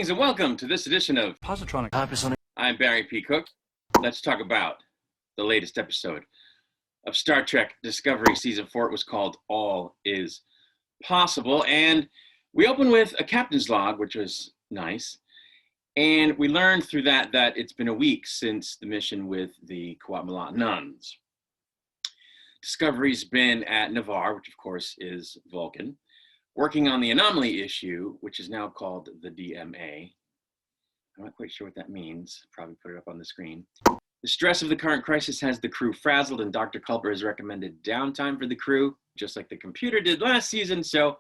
Greetings and welcome to this edition of Positronic. I'm Barry P. Cook. Let's talk about the latest episode of Star Trek Discovery Season 4. It was called All Is Possible. And we open with a captain's log, which was nice. And we learned through that it's been a week since the mission with the Qowat nuns. Discovery's been at Navarre, which of course is Vulcan, working on the anomaly issue, which is now called the DMA. I'm not quite sure what that means. Probably put it up on the screen. The stress of the current crisis has the crew frazzled, and Dr. Culber has recommended downtime for the crew, just like the computer did last season. So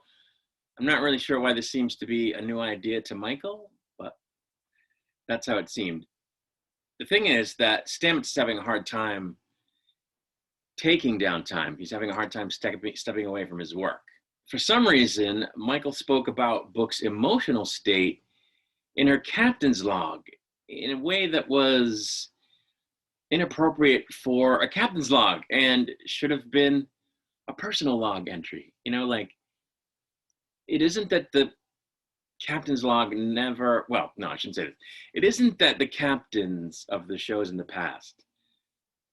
I'm not really sure why this seems to be a new idea to Michael, but that's how it seemed. The thing is that Stamets is having a hard time taking downtime. He's having a hard time stepping away from his work. For some reason, Michael spoke about Book's emotional state in her captain's log in a way that was inappropriate for a captain's log and should have been a personal log entry. You know, like, it isn't that the captain's log never, well, no, I shouldn't say this. It isn't that the captains of the shows in the past,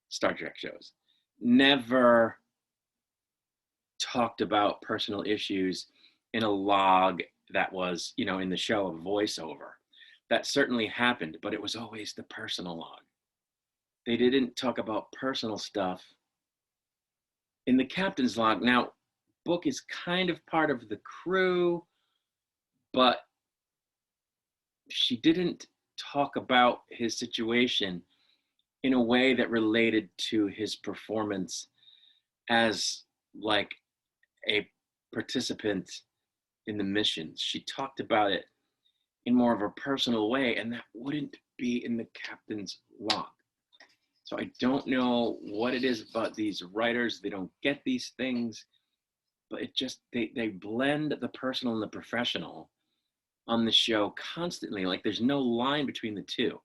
Star Trek shows, never talked about personal issues in a log that was, you know, in the show of voiceover. That certainly happened, but it was always the personal log. They didn't talk about personal stuff in the captain's log. Now, Book is kind of part of the crew, but she didn't talk about his situation in a way that related to his performance as like a participant in the missions. She talked about it in more of a personal way, and that wouldn't be in the captain's log. So I don't know what it is about these writers. They don't get these things, but it just, they blend the personal and the professional on the show constantly. Like, there's no line between the two,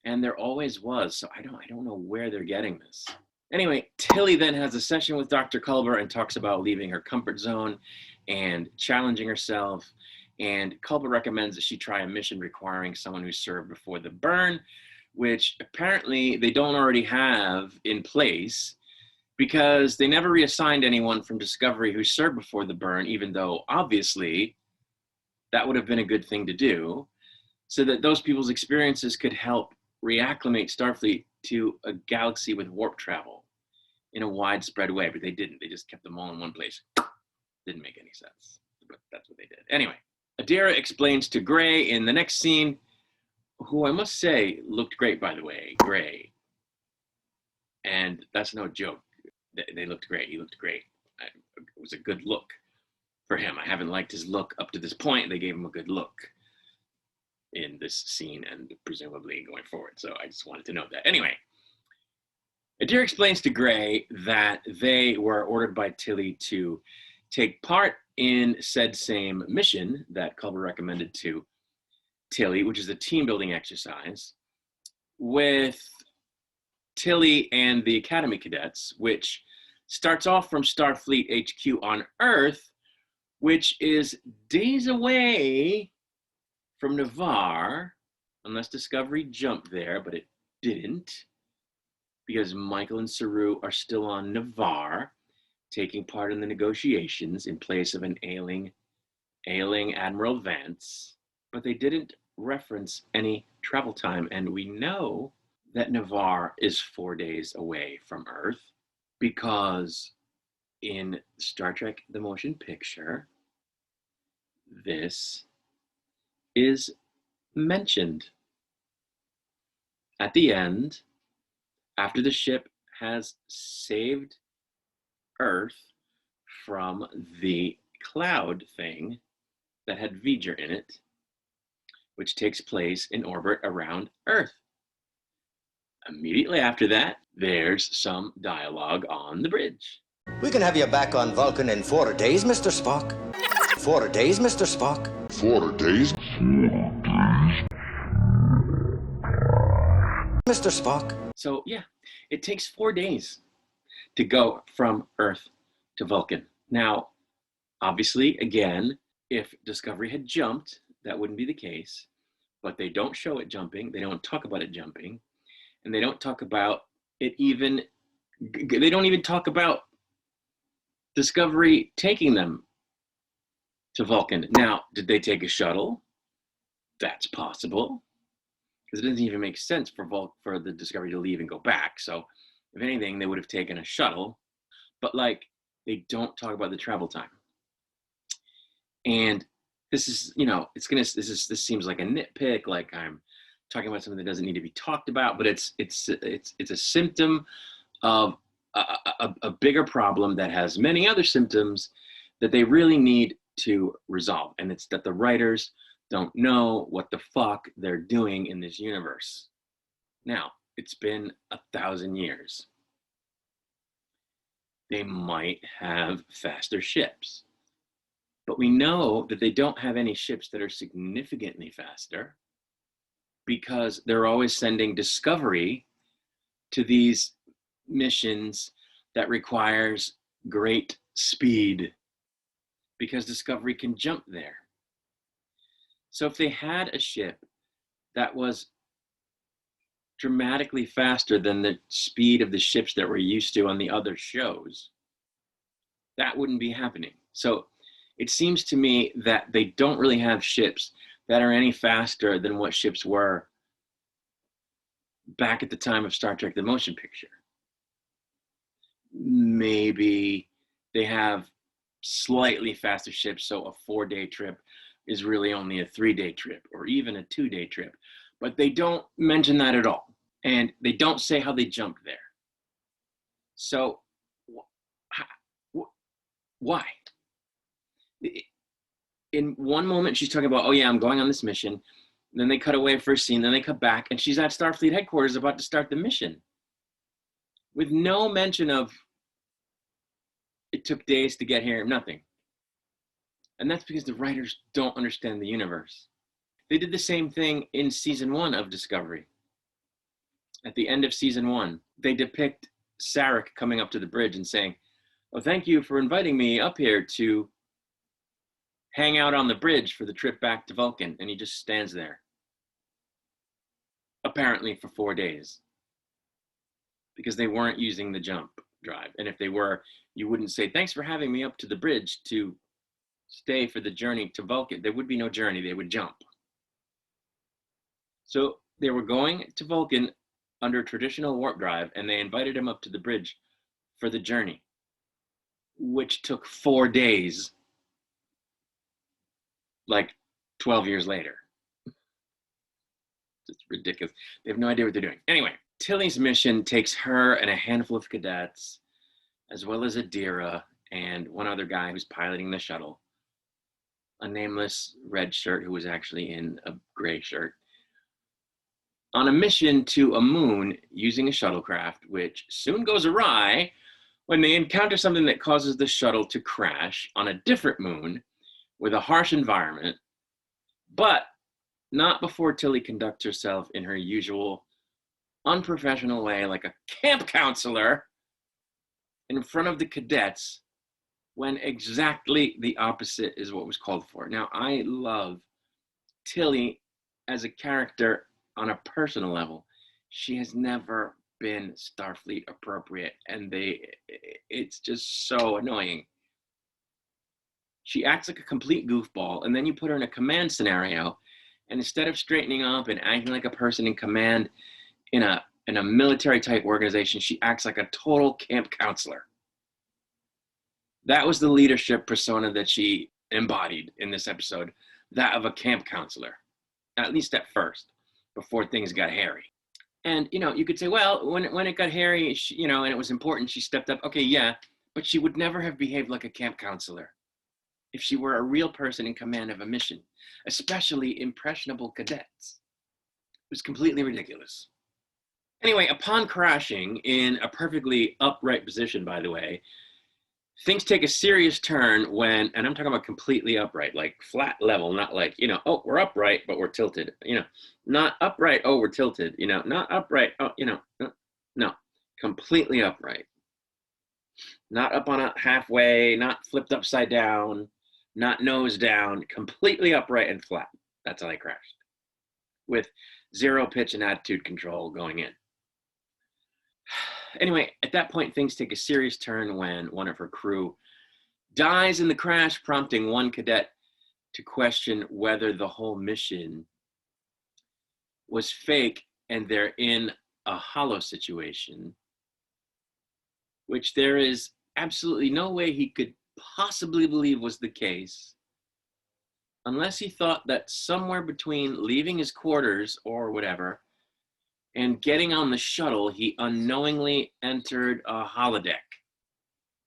and there always was. So I don't know where they're getting this. Anyway, Tilly then has a session with Dr. Culber and talks about leaving her comfort zone and challenging herself. And Culber recommends that she try a mission requiring someone who served before the burn, which apparently they don't already have in place because they never reassigned anyone from Discovery who served before the burn, even though obviously that would have been a good thing to do, so that those people's experiences could help reacclimate Starfleet to a galaxy with warp travel in a widespread way. But they didn't. They just kept them all in one place. Didn't make any sense, but that's what they did. Anyway, Adira explains to Gray in the next scene, who I must say looked great, by the way, Gray. And that's no joke. They looked great. He looked great. It was a good look for him. I haven't liked his look up to this point. They gave him a good look in this scene and presumably going forward. So I just wanted to note that. Anyway, Adira explains to Gray that they were ordered by Tilly to take part in said same mission that Culber recommended to Tilly, which is a team building exercise with Tilly and the Academy cadets, which starts off from Starfleet HQ on Earth, which is days away from Navarre, unless Discovery jumped there, but it didn't, because Michael and Saru are still on Navarre, taking part in the negotiations in place of an ailing Admiral Vance, but they didn't reference any travel time, and we know that Navarre is 4 days away from Earth because in Star Trek The Motion Picture, this is mentioned. At the end, after the ship has saved Earth from the cloud thing that had V'ger in it, which takes place in orbit around Earth. Immediately after that, there's some dialogue on the bridge. We can have you back on Vulcan in 4 days, Mr. Spock. 4 days, Mr. Spock. 4 days? Mr. Spock. So yeah, it takes 4 days to go from Earth to Vulcan. Now, obviously, again, if Discovery had jumped, that wouldn't be the case. but they don't show it jumping. They don't talk about it jumping, and they don't talk about it even. They don't even talk about Discovery taking them to Vulcan. Now, did they take a shuttle? That's possible, because it doesn't even make sense for the Discovery to leave and go back. So, if anything, they would have taken a shuttle. But like, they don't talk about the travel time. And this is, this seems like a nitpick, like I'm talking about something that doesn't need to be talked about, but it's a symptom of a bigger problem that has many other symptoms that they really need to resolve. And it's that the writers don't know what the fuck they're doing in this universe. Now, it's been 1,000 years. They might have faster ships, but we know that they don't have any ships that are significantly faster because they're always sending Discovery to these missions that requires great speed because Discovery can jump there. So if they had a ship that was dramatically faster than the speed of the ships that we're used to on the other shows, that wouldn't be happening. So it seems to me that they don't really have ships that are any faster than what ships were back at the time of Star Trek: The Motion Picture. Maybe they have slightly faster ships, so a 4-day trip is really only a 3-day trip, or even a 2-day trip. But they don't mention that at all. And they don't say how they jumped there. So, why? In one moment, she's talking about, oh yeah, I'm going on this mission. Then they cut away for a scene, then they cut back, and she's at Starfleet headquarters about to start the mission. With no mention of, it took days to get here, nothing. And that's because the writers don't understand the universe. They did the same thing in season 1 of Discovery. At the end of season 1, they depict Sarek coming up to the bridge and saying, oh, thank you for inviting me up here to hang out on the bridge for the trip back to Vulcan. And he just stands there, apparently for 4 days, because they weren't using the jump drive. And if they were, you wouldn't say, thanks for having me up to the bridge to stay for the journey to Vulcan. There would be no journey, they would jump. So they were going to Vulcan under traditional warp drive, and they invited him up to the bridge for the journey, which took 4 days, like 12 years later. It's ridiculous. They have no idea what they're doing. Anyway, Tilly's mission takes her and a handful of cadets, as well as Adira and one other guy who's piloting the shuttle, a nameless red shirt who was actually in a gray shirt, on a mission to a moon using a shuttlecraft, which soon goes awry when they encounter something that causes the shuttle to crash on a different moon with a harsh environment, but not before Tilly conducts herself in her usual unprofessional way, like a camp counselor in front of the cadets, when exactly the opposite is what was called for. Now, I love Tilly as a character on a personal level. She has never been Starfleet appropriate, and it's just so annoying. She acts like a complete goofball, and then you put her in a command scenario, and instead of straightening up and acting like a person in command in a military type organization, she acts like a total camp counselor. That was the leadership persona that she embodied in this episode, that of a camp counselor, at least at first, before things got hairy. And, you could say, well, when it got hairy, she, and it was important, she stepped up. Okay, yeah, but she would never have behaved like a camp counselor if she were a real person in command of a mission, especially impressionable cadets. It was completely ridiculous. Anyway, upon crashing in a perfectly upright position, by the way, things take a serious turn when, and I'm talking about completely upright, like flat level, not like, oh, we're upright, but we're tilted, not upright, oh, we're tilted, not upright, oh, no, completely upright. Not up on a halfway, not flipped upside down, not nose down, completely upright and flat. That's how they crashed. with zero pitch and attitude control going in. Anyway, at that point, things take a serious turn when one of her crew dies in the crash, prompting one cadet to question whether the whole mission was fake and they're in a hollow situation, which there is absolutely no way he could possibly believe was the case, unless he thought that somewhere between leaving his quarters or whatever and getting on the shuttle, he unknowingly entered a holodeck.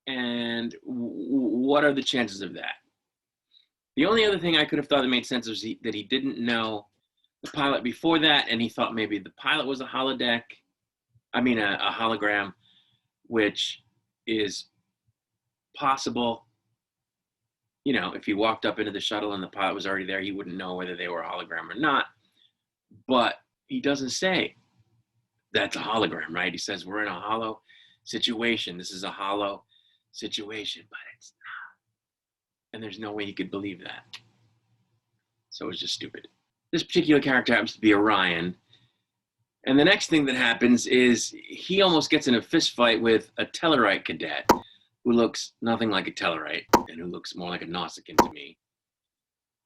And what are the chances of that? The only other thing I could have thought that made sense was that he didn't know the pilot before that, and he thought maybe the pilot was a hologram, which is possible. You know, if he walked up into the shuttle and the pilot was already there, he wouldn't know whether they were a hologram or not. But he doesn't say that's a hologram, right? He says we're in a hollow situation. This is a hollow situation, but it's not. And there's no way he could believe that. So it's just stupid. This particular character happens to be Orion. And the next thing that happens is he almost gets in a fist fight with a Tellarite cadet who looks nothing like a Tellarite and who looks more like a Nausicaan to me,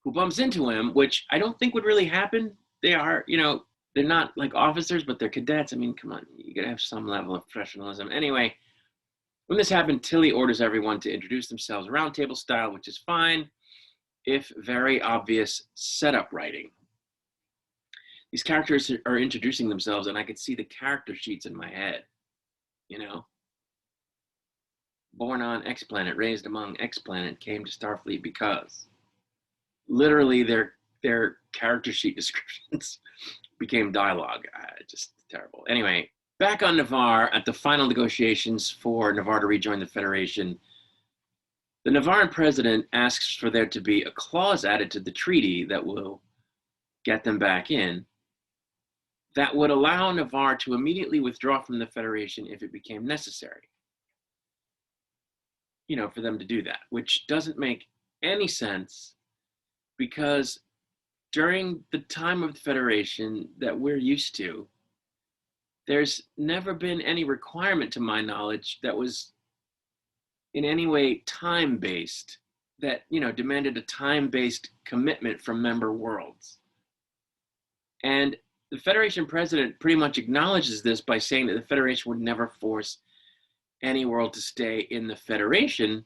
who bumps into him, which I don't think would really happen. They are, you know, they're not like officers, but they're cadets. I mean, come on, you gotta have some level of professionalism. Anyway, when this happened, Tilly orders everyone to introduce themselves roundtable style, which is fine, if very obvious setup writing. These characters are introducing themselves, and I could see the character sheets in my head, you know? Born on X planet, raised among X planet, came to Starfleet because. Literally, their character sheet descriptions became dialogue. Just terrible. Anyway, back on Navarre, at the final negotiations for Navarre to rejoin the Federation, the Navaran president asks for there to be a clause added to the treaty that will get them back in, that would allow Navarre to immediately withdraw from the Federation if it became necessary. You know, for them to do that, which doesn't make any sense because during the time of the Federation that we're used to, there's never been any requirement, to my knowledge, that was in any way time-based, that, you know, demanded a time-based commitment from member worlds. And the Federation president pretty much acknowledges this by saying that the Federation would never force any world to stay in the Federation,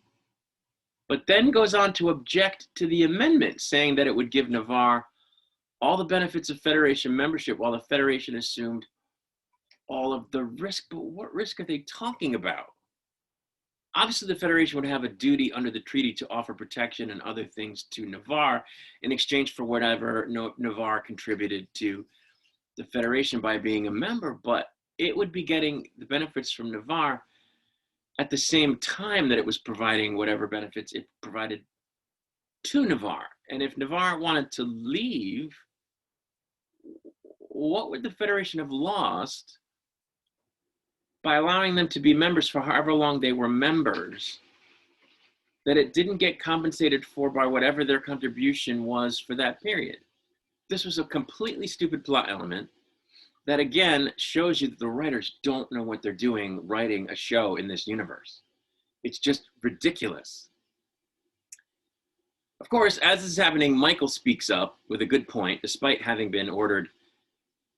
but then goes on to object to the amendment, saying that it would give Navarre all the benefits of Federation membership while the Federation assumed all of the risk. But what risk are they talking about? Obviously, the Federation would have a duty under the treaty to offer protection and other things to Navarre in exchange for whatever Navarre contributed to the Federation by being a member, but it would be getting the benefits from Navarre at the same time that it was providing whatever benefits it provided to Navarre. And if Navarre wanted to leave, what would the Federation have lost by allowing them to be members for however long they were members, that it didn't get compensated for by whatever their contribution was for that period? This was a completely stupid plot element that, again, shows you that the writers don't know what they're doing writing a show in this universe. It's just ridiculous. Of course, as this is happening, Michael speaks up with a good point, despite having been ordered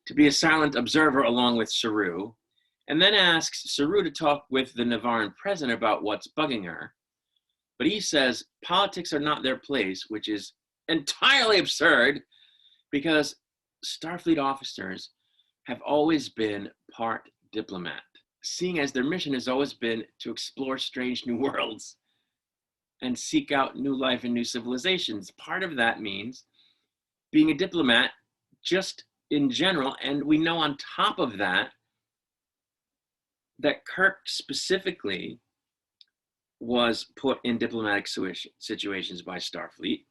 to be a silent observer along with Saru, and then asks Saru to talk with the Navaran president about what's bugging her. But he says politics are not their place, which is entirely absurd because Starfleet officers have always been part diplomat, seeing as their mission has always been to explore strange new worlds and seek out new life and new civilizations. Part of that means being a diplomat just in general, and we know on top of that, that Kirk specifically was put in diplomatic situations by Starfleet.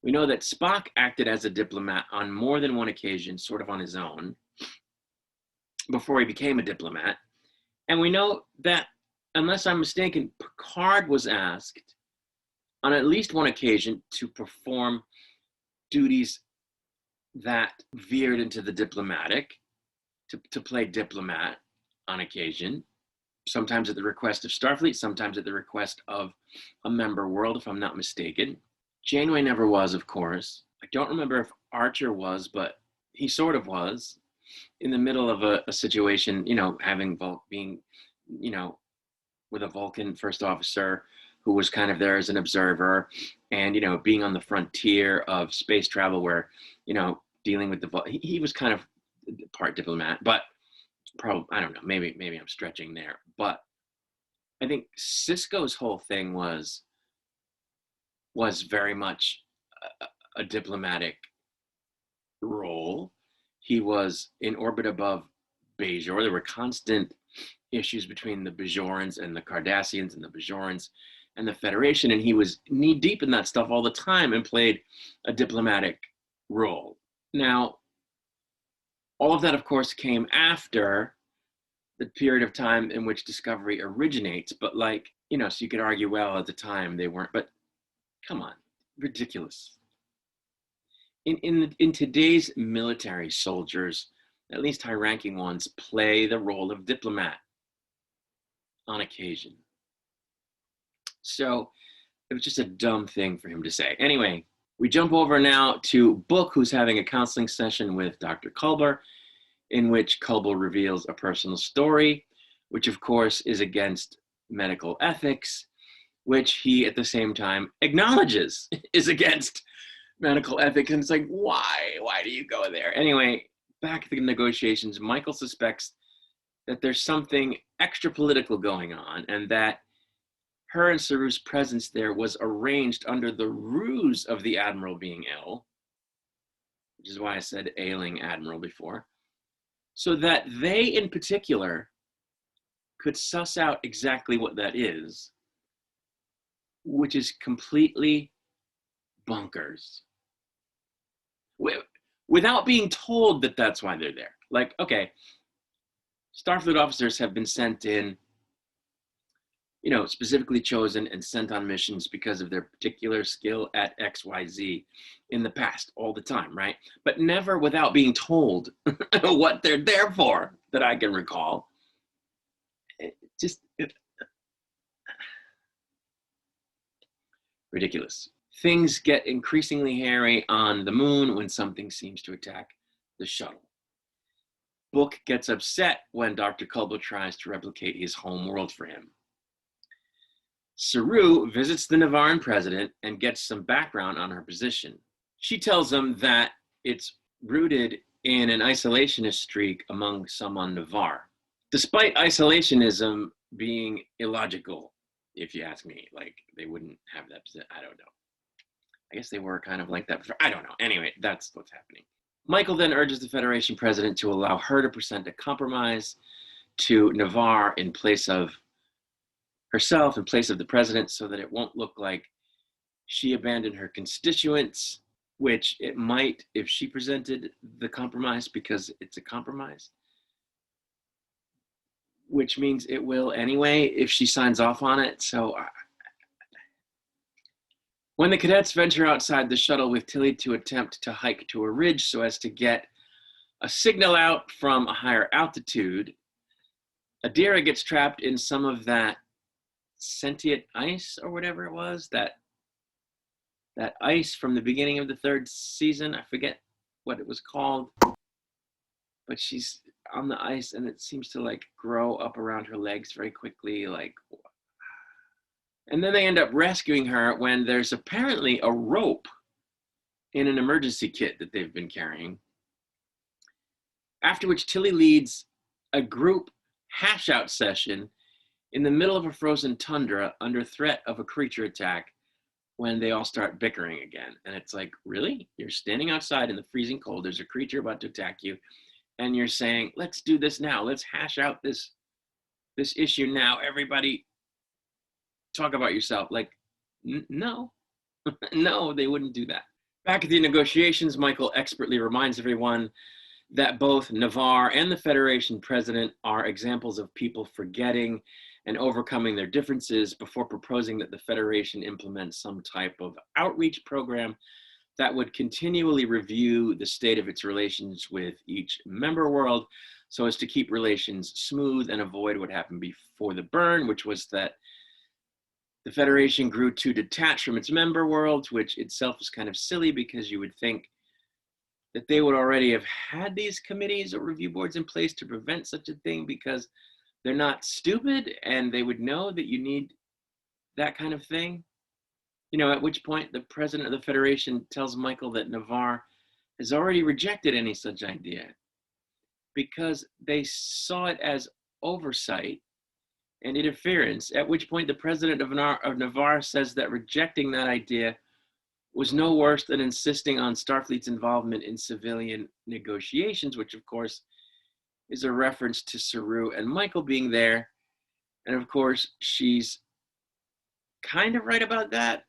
We know that Spock acted as a diplomat on more than one occasion, sort of on his own, before he became a diplomat. And we know that, unless I'm mistaken, Picard was asked on at least one occasion to perform duties that veered into the diplomatic to play diplomat on occasion, sometimes at the request of Starfleet, sometimes at the request of a member world, if I'm not mistaken. Janeway never was, of course. I don't remember if Archer was, but he sort of was in the middle of a situation, having being, with a Vulcan first officer who was kind of there as an observer, and being on the frontier of space travel, where dealing with he was kind of part diplomat, but probably, I don't know, maybe I'm stretching there, but I think Sisko's whole thing was very much a diplomatic role. He was in orbit above Bajor. There were constant issues between the Bajorans and the Cardassians and the Bajorans and the Federation, and he was knee deep in that stuff all the time and played a diplomatic role. Now, all of that, of course, came after the period of time in which Discovery originates, but so you could argue, well, at the time they weren't, but come on, ridiculous. In today's military, soldiers, at least high-ranking ones, play the role of diplomat on occasion. So it was just a dumb thing for him to say. Anyway, we jump over now to Book, who's having a counseling session with Dr. Culber, in which Culber reveals a personal story, which of course is against medical ethics, which he at the same time acknowledges is against medical ethics. And it's like, why do you go there? Anyway, back at the negotiations, Michael suspects that there's something extra political going on, and that her and Saru's presence there was arranged under the ruse of the Admiral being ill, which is why I said ailing Admiral before, so that they in particular could suss out exactly what that is, which is completely bonkers. Without being told that that's why they're there. Like, okay, Starfleet officers have been sent in, specifically chosen and sent on missions because of their particular skill at XYZ in the past, all the time, right? But never without being told what they're there for, that I can recall. Ridiculous. Things get increasingly hairy on the moon when something seems to attack the shuttle. Book gets upset when Dr. Culber tries to replicate his home world for him. Saru visits the Navaran president and gets some background on her position. She tells him that it's rooted in an isolationist streak among some on Navarre. Despite isolationism being illogical, if you ask me, like they wouldn't have that, I don't know. I guess they were kind of like that before. I don't know. Anyway, that's what's happening. Michael then urges the Federation president to allow her to present a compromise to Navarre in place of herself, in place of the president, so that it won't look like she abandoned her constituents, which it might if she presented the compromise, because it's a compromise, which means it will anyway if she signs off on it. So when the cadets venture outside the shuttle with Tilly to attempt to hike to a ridge so as to get a signal out from a higher altitude, Adira gets trapped in some of that sentient ice or whatever it was, that ice from the beginning of the third season. I forget what it was called, but she's on the ice and it seems to like grow up around her legs very quickly, and then they end up rescuing her when there's apparently a rope in an emergency kit that they've been carrying. After which Tilly leads a group hash-out session in the middle of a frozen tundra under threat of a creature attack when they all start bickering again. And it's like, really? You're standing outside in the freezing cold, there's a creature about to attack you, and you're saying, let's do this now, let's hash out this issue now, everybody talk about yourself. Like, no, no, they wouldn't do that. Back at the negotiations, Michael expertly reminds everyone that both Navarre and the Federation president are examples of people forgetting and overcoming their differences before proposing that the Federation implement some type of outreach program that would continually review the state of its relations with each member world so as to keep relations smooth and avoid what happened before the burn, which was that the Federation grew too detached from its member worlds, which itself is kind of silly because you would think that they would already have had these committees or review boards in place to prevent such a thing, because they're not stupid and they would know that you need that kind of thing. You know, at which point the president of the Federation tells Michael that Navarre has already rejected any such idea because they saw it as oversight and interference, at which point the president of Navarre says that rejecting that idea was no worse than insisting on Starfleet's involvement in civilian negotiations, which of course is a reference to Saru and Michael being there. And of course, she's kind of right about that.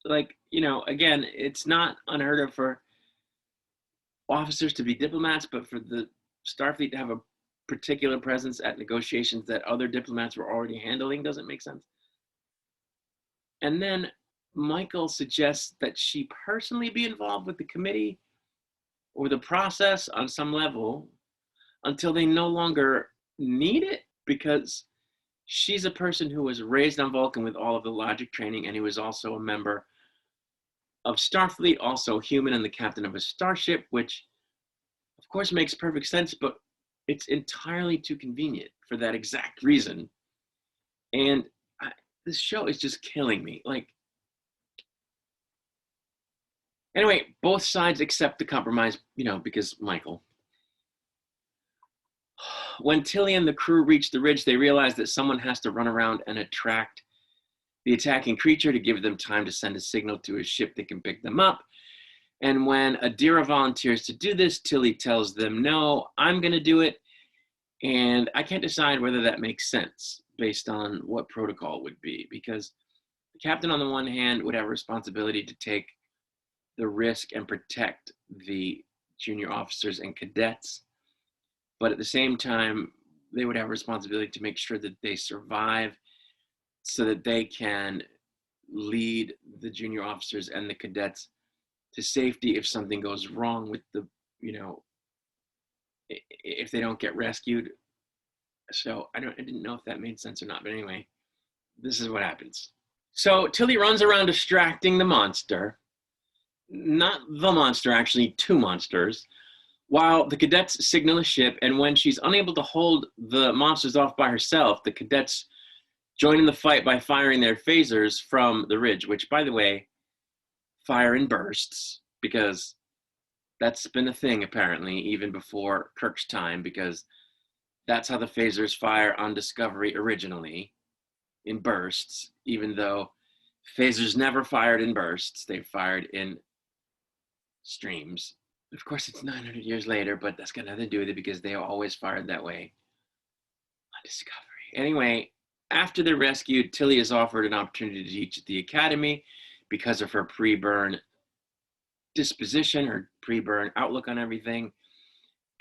Like, you know, again, it's not unheard of for officers to be diplomats, but for the Starfleet to have a particular presence at negotiations that other diplomats were already handling doesn't make sense. And then Michael suggests that she personally be involved with the committee or the process on some level until they no longer need it, because she's a person who was raised on Vulcan with all of the logic training, and he was also a member of Starfleet, also human and the captain of a starship, which of course makes perfect sense, but it's entirely too convenient for that exact reason. And this show is just killing me. Like, anyway, both sides accept the compromise, you know, because Michael. When Tilly and the crew reach the ridge, they realize that someone has to run around and attract the attacking creature to give them time to send a signal to a ship that can pick them up. And when Adira volunteers to do this, Tilly tells them, no, I'm going to do it. And I can't decide whether that makes sense based on what protocol would be, because the captain on the one hand would have a responsibility to take the risk and protect the junior officers and cadets. But at the same time, they would have a responsibility to make sure that they survive so that they can lead the junior officers and the cadets to safety if something goes wrong with the, you know, if they don't get rescued. So I didn't know if that made sense or not, but anyway, this is what happens. So Tilly runs around distracting the monster, not the monster, actually two monsters, while the cadets signal a ship. And when she's unable to hold the monsters off by herself, the cadets join in the fight by firing their phasers from the ridge, which, by the way, fire in bursts, because that's been a thing apparently even before Kirk's time, because that's how the phasers fire on Discovery originally, in bursts, even though phasers never fired in bursts, they fired in streams. Of course, it's 900 years later, but that's got nothing to do with it because they always fired that way on Discovery. Anyway, after they're rescued, Tilly is offered an opportunity to teach at the academy because of her pre-burn disposition, her pre-burn outlook on everything,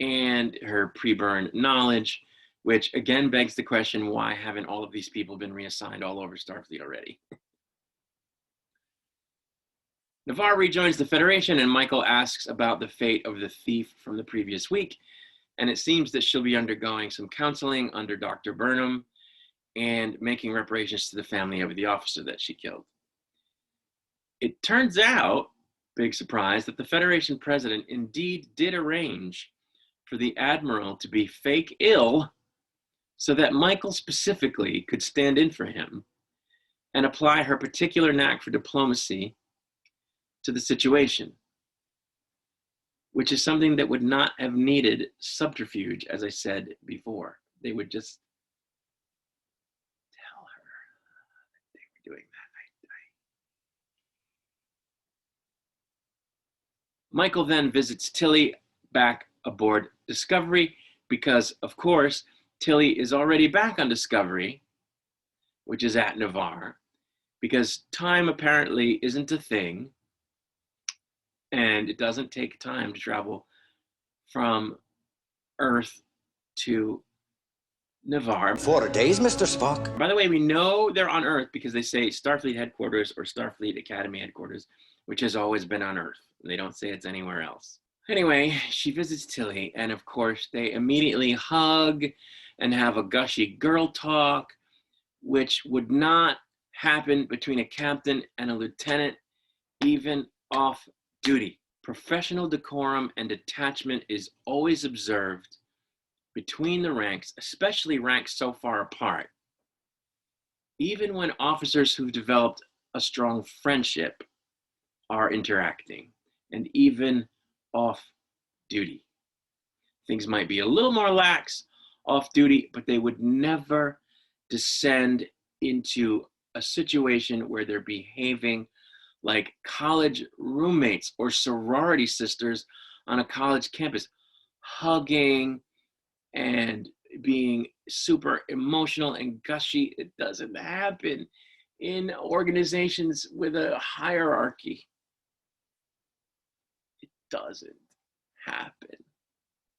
and her pre-burn knowledge, which again begs the question, why haven't all of these people been reassigned all over Starfleet already? Navarre rejoins the Federation, and Michael asks about the fate of the thief from the previous week, and it seems that she'll be undergoing some counseling under Dr. Burnham and making reparations to the family of the officer that she killed. It turns out, big surprise, that the Federation president indeed did arrange for the Admiral to be fake ill so that Michael specifically could stand in for him and apply her particular knack for diplomacy to the situation, which is something that would not have needed subterfuge, as I said before. They would just tell her that they were doing that. Michael then visits Tilly back aboard Discovery because, of course, Tilly is already back on Discovery, which is at Navarre, because time apparently isn't a thing, and it doesn't take time to travel from Earth to Navarre. 4 days, Mr. Spock. By the way, we know they're on Earth because they say Starfleet headquarters or Starfleet Academy headquarters, which has always been on Earth. They don't say it's anywhere else. Anyway, she visits Tilly, and of course, they immediately hug and have a gushy girl talk, which would not happen between a captain and a lieutenant, even off duty. Professional decorum and detachment is always observed between the ranks, especially ranks so far apart. Even when officers who've developed a strong friendship are interacting, and even off duty. Things might be a little more lax off duty, but they would never descend into a situation where they're behaving like college roommates or sorority sisters on a college campus, hugging and being super emotional and gushy. It doesn't happen in organizations with a hierarchy. It doesn't happen.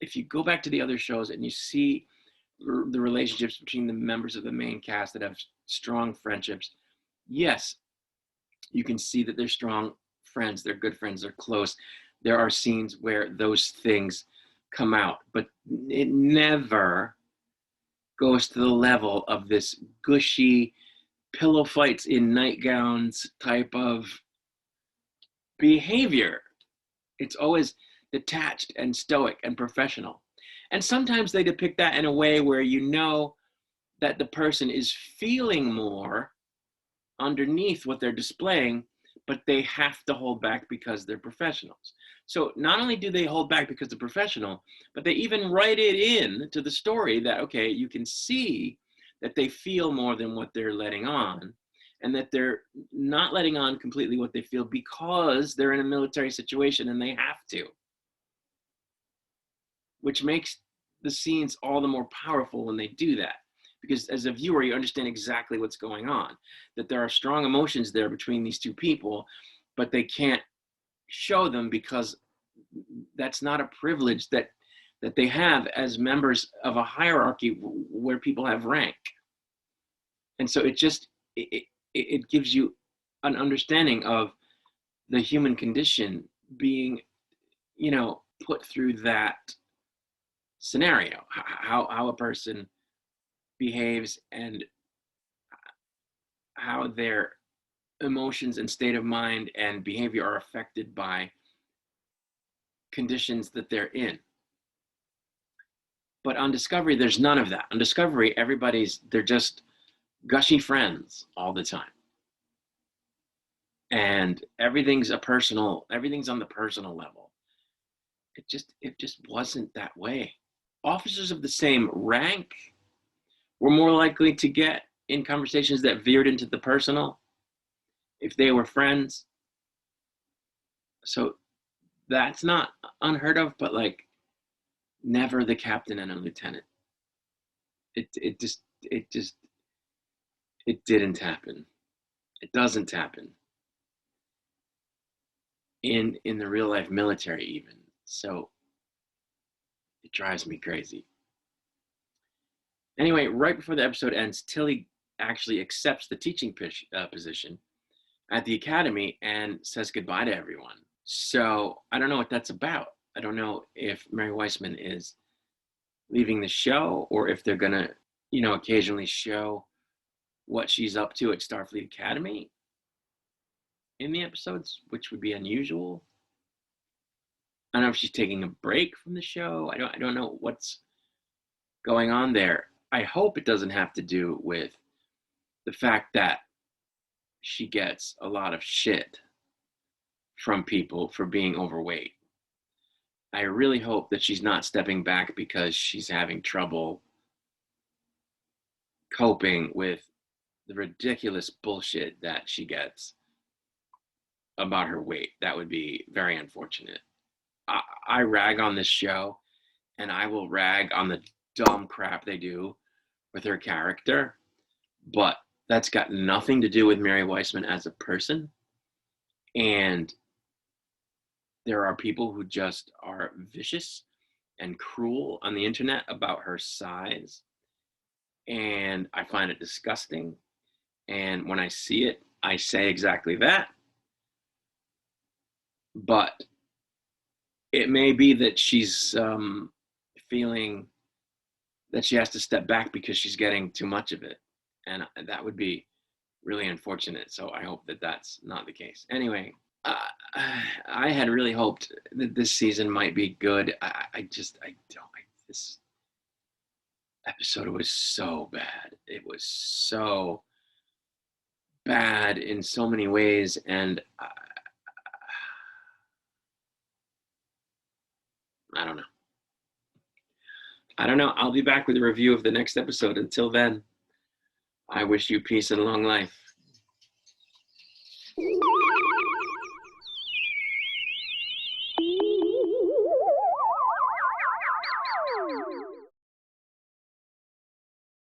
If you go back to the other shows and you see the relationships between the members of the main cast that have strong friendships, yes, you can see that they're strong friends, they're good friends, they're close. There are scenes where those things come out, but it never goes to the level of this gushy pillow fights in nightgowns type of behavior. It's always detached and stoic and professional. And sometimes they depict that in a way where you know that the person is feeling more underneath what they're displaying, but they have to hold back because they're professionals. So not only do they hold back because they're professional, but they even write it in to the story that, okay, you can see that they feel more than what they're letting on, and that they're not letting on completely what they feel because they're in a military situation and they have to, which makes the scenes all the more powerful when they do that. Because as a viewer, you understand exactly what's going on, that there are strong emotions there between these two people, but they can't show them because that's not a privilege that they have as members of a hierarchy where people have rank. And so it gives you an understanding of the human condition being, put through that scenario, how a person behaves and how their emotions and state of mind and behavior are affected by conditions that they're in. But on Discovery, there's none of that. On Discovery, they're just gushy friends all the time. And everything's on the personal level. It just wasn't that way. Officers of the same rank were more likely to get in conversations that veered into the personal if they were friends. So that's not unheard of, but like never the captain and a lieutenant. It didn't happen. It doesn't happen in the real life military even. So it drives me crazy. Anyway, right before the episode ends, Tilly actually accepts the teaching position at the academy and says goodbye to everyone. So I don't know what that's about. I don't know if Mary Weissman is leaving the show or if they're going to, occasionally show what she's up to at Starfleet Academy in the episodes, which would be unusual. I don't know if she's taking a break from the show. I don't know what's going on there. I hope it doesn't have to do with the fact that she gets a lot of shit from people for being overweight. I really hope that she's not stepping back because she's having trouble coping with the ridiculous bullshit that she gets about her weight. That would be very unfortunate. I rag on this show, and I will rag on the dumb crap they do with her character, but that's got nothing to do with Mary Weissman as a person. And there are people who just are vicious and cruel on the internet about her size, and I find it disgusting. And when I see it, I say exactly that. but it may be that she's feeling that she has to step back because she's getting too much of it. And that would be really unfortunate. So I hope that that's not the case. Anyway, I had really hoped that this season might be good. This episode was so bad. It was so bad in so many ways. And I don't know. I don't know. I'll be back with a review of the next episode. Until then, I wish you peace and long life.